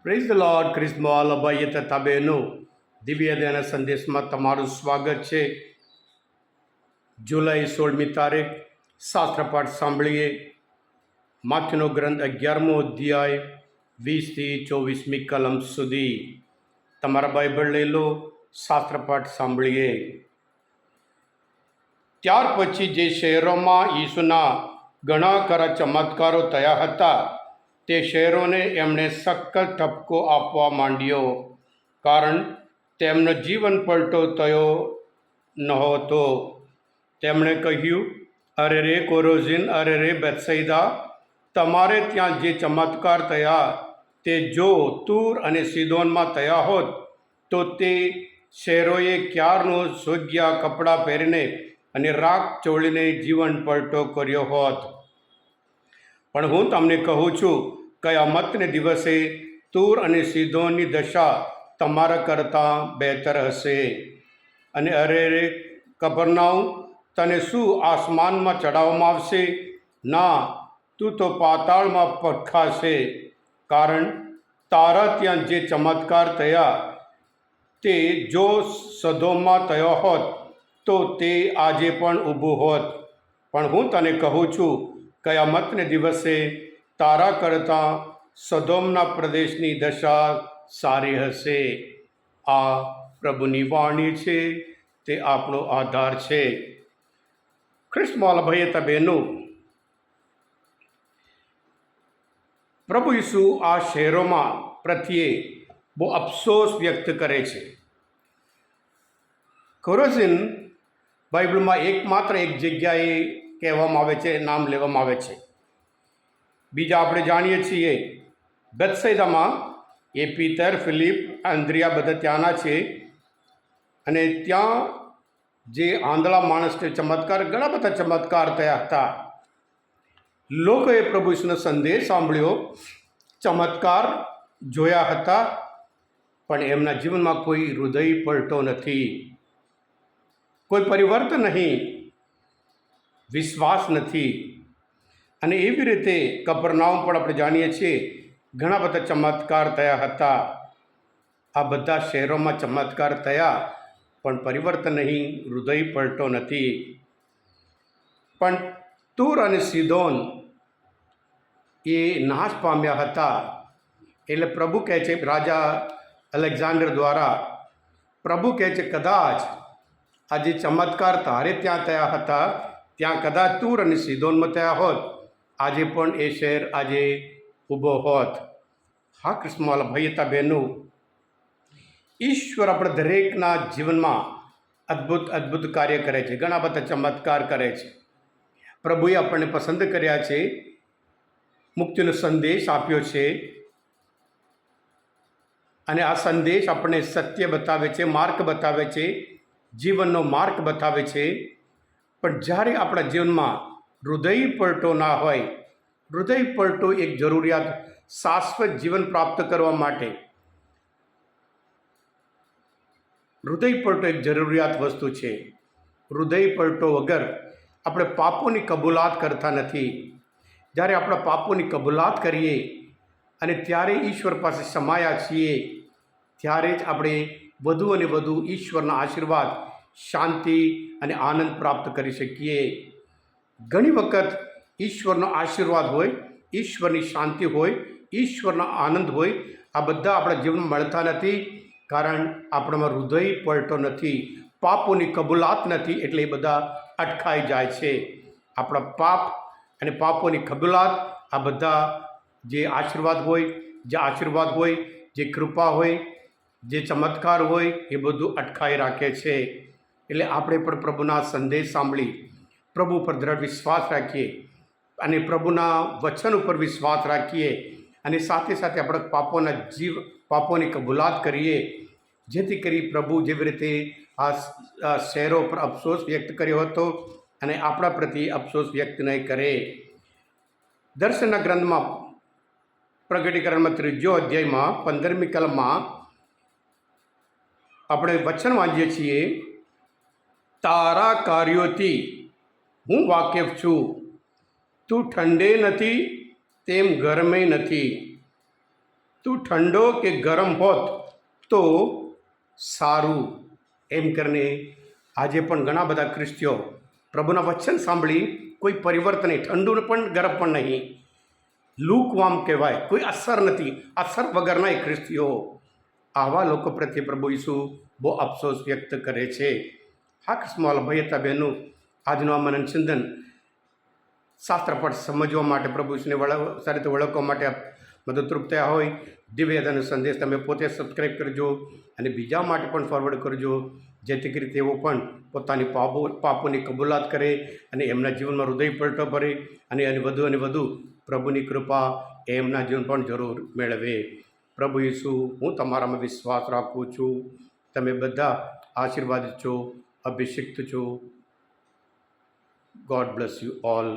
Praise the lord. ક્રિસ્મોલ ભાઈએ તથા બહેનો, દિવ્ય દયાના સંદેશમાં તમારું સ્વાગત છે. જુલાઈ 16મી તારીખ શાસ્ત્રપાઠ સાંભળીએ. માથ્યુનો ગ્રંથ 11મો અધ્યાય 20થી 24મી કલમ સુધી. તમારા બાઇબલ લઈ લો, શાસ્ત્રપાઠ સાંભળીએ. ત્યાર પછી જે શહેરોમાં ઈસુના ઘણા ખરા ચમત્કારો થયા હતા, તે શહેરોને એમણે સખત ઠપકો આપવા માંડ્યો, કારણ તેમનો જીવન પલટો થયો નહોતો. તેમણે કહ્યું, અરે રે કોરોઝીન, અરે રે બેથસૈદા, તમારે ત્યાં જે ચમત્કાર થયા તે જો તૂર અને સીદોનમાં થયા હોત તો તે શહેરોએ ક્યારનું સોગ્યા કપડાં પહેરીને અને રાખ ચોળીને જીવન પલટો કર્યો હોત. પણ હું તમને કહું છું, કયામતને દિવસે તૂર અને સીદોનની દશા તમારા કરતાં બહેતર હશે. અને અરે રે કફરનાઉમ, તને શું આસમાનમાં ચડાવવામાં આવશે? ના, તું તો પાતાળમાં પટકાશે. કારણ તારા ત્યાં જે ચમત્કાર થયા તે જો સદોમમાં થયો હોત તો તે આજે પણ ઊભું હોત. પણ હું તને કહું છું, કયામતને દિવસે તારા કરતાં સદોમના પ્રદેશની દશા સારી હશે. આ પ્રભુની વાણી છે, તે આપણો આધાર છે. ખ્રિસ્મોલ ભાઈએ તા બહેનો, પ્રભુ ઈસુ આ શહેરોમાં પ્રત્યે બહુ અફસોસ વ્યક્ત કરે છે. કોરોઝીન બાઇબલમાં એકમાત્ર એક જગ્યાએ કહેવામાં આવે છે, નામ લેવામાં આવે છે. બીજા આપણે જાણીએ છીએ બેથસૈદામાં એ પીતર, ફિલિપ, આંદ્રિયા બધા ત્યાંના છે. અને ત્યાં જે આંધળા માણસને ચમત્કાર, ઘણા બધા ચમત્કાર થયા હતા. લોકોએ પ્રભુ ઈસુનો સંદેશ સાંભળ્યો, ચમત્કાર જોયા હતા, પણ એમના જીવનમાં કોઈ હૃદય પલટો નથી, કોઈ પરિવર્તન નહીં, વિશ્વાસ નથી. અને એવી રીતે કફરનાઉમ પણ આપણે જાણીએ છીએ ઘણા બધા ચમત્કાર થયા હતા. આ બધા શહેરોમાં ચમત્કાર થયા, પણ પરિવર્તન નહીં, હૃદય પલટો નથી. પણ તૂર અને સીદોન એ નાશ પામ્યા હતા. એટલે પ્રભુ કહે છે, રાજા અલેક્ઝાન્ડર દ્વારા પ્રભુ કહે છે, કદાચ આ જે ચમત્કાર તારે ત્યાં થયા હતા, ત્યાં કદાચ તૂર અને સીદોનમાં થયા હોત, આજે પણ એ શહેર આજે ઊભો હોત. હા ક્રિસ્મોલ ભાઈતા બહેનો, ઈશ્વર આપણે દરેકના જીવનમાં અદ્ભુત અદ્ભુત કાર્ય કરે છે, ઘણા બધા ચમત્કાર કરે છે. પ્રભુએ આપણને પસંદ કર્યા છે, મુક્તિનો સંદેશ આપ્યો છે, અને આ સંદેશ આપણને સત્ય બતાવે છે, માર્ગ બતાવે છે, જીવનનો માર્ગ બતાવે છે. પણ જ્યારે આપણા જીવનમાં હૃદય પલટો ના હોય, હૃદય પલટો એક જરૂરિયાત શાશ્વત જીવન પ્રાપ્ત કરવા માટે, હૃદય પલટો એક જરૂરિયાત વસ્તુ છે. હૃદય પલટો વગર આપણે પાપોની કબૂલાત કરતા નથી. જ્યારે આપણા પાપોની કબૂલાત કરીએ અને ત્યારે ઈશ્વર પાસે સમાયા છીએ, ત્યારે જ આપણે વધુ અને વધુ ઈશ્વરના આશીર્વાદ, શાંતિ અને આનંદ પ્રાપ્ત કરી શકીએ. ઘણી વખત ઈશ્વરનો આશીર્વાદ હોય, ઈશ્વરની શાંતિ હોય, ઈશ્વરનો આનંદ હોય, આ બધા આપણા જીવનમાં મળતા નથી, કારણ આપણામાં હૃદય પલટો નથી, પાપોની કબૂલાત નથી. એટલે એ બધા અટકાઈ જાય છે. આપણા પાપ અને પાપોની કબૂલાત, આ બધા જે આશીર્વાદ હોય, જે કૃપા હોય, જે ચમત્કાર હોય, એ બધું અટકાઈ રાખે છે. એટલે આપણે પણ પ્રભુના સંદેશ સાંભળી પ્રભુ પર દ્રઢ વિશ્વાસ રાખીએ અને પ્રભુના વચન ઉપર વિશ્વાસ રાખીએ, અને સાથે સાથે આપણે પાપોની કબૂલાત કરીએ, જેથી કરી પ્રભુ જેવી રીતે આ શહેરો પર અફસોસ વ્યક્ત કર્યો હતો અને આપણા પ્રત્યે અફસોસ વ્યક્ત નહીં કરે. દર્શનના ગ્રંથમાં પ્રગટીકરણમાં 3 અધ્યાયમાં 15મી કલમમાં આપણે વચન વાંચીએ છીએ, તારા કાર્યોથી હું વાકેફ છું, તું ઠંડે નથી તેમ ગરમે નથી, તું ઠંડો કે ગરમ હોત તો સારું, એમ કરીને આજે પણ ઘણા બધા ખ્રિસ્તીઓ પ્રભુના વચન સાંભળી કોઈ પરિવર્તન નહીં, ઠંડુ પણ ગરમ પણ નહીં, લુકવામ કહેવાય, કોઈ અસર નથી, અસર વગરના એ ખ્રિસ્તીઓ, આવા લોકો પ્રત્યે પ્રભુ ઈસુ બહુ અફસોસ વ્યક્ત કરે છે. હા સ્મોલ ભાઈ હતા બહેનો, આજનું આ મનન ચિંતન શાસ્ત્રપાઠ સમજવા માટે, પ્રભુ ઈસુને સારી રીતે ઓળખવા માટે મદદરૂપ થયા હોય. દિવ્યદાન સંદેશ તમે પોતે સબસ્ક્રાઈબ કરજો અને બીજા માટે પણ ફોરવર્ડ કરજો, જેથી કરી તેઓ પણ પોતાની પાપોની કબૂલાત કરે અને એમના જીવનમાં હૃદય પલટો ભરે અને વધુ પ્રભુની કૃપા એમના જીવન પણ જરૂર મેળવે. પ્રભુ ઈસુ, હું તમારામાં વિશ્વાસ રાખું છું, તમે બધા આશીર્વાદિત છો, અભિષિક્ત છો. God bless you all.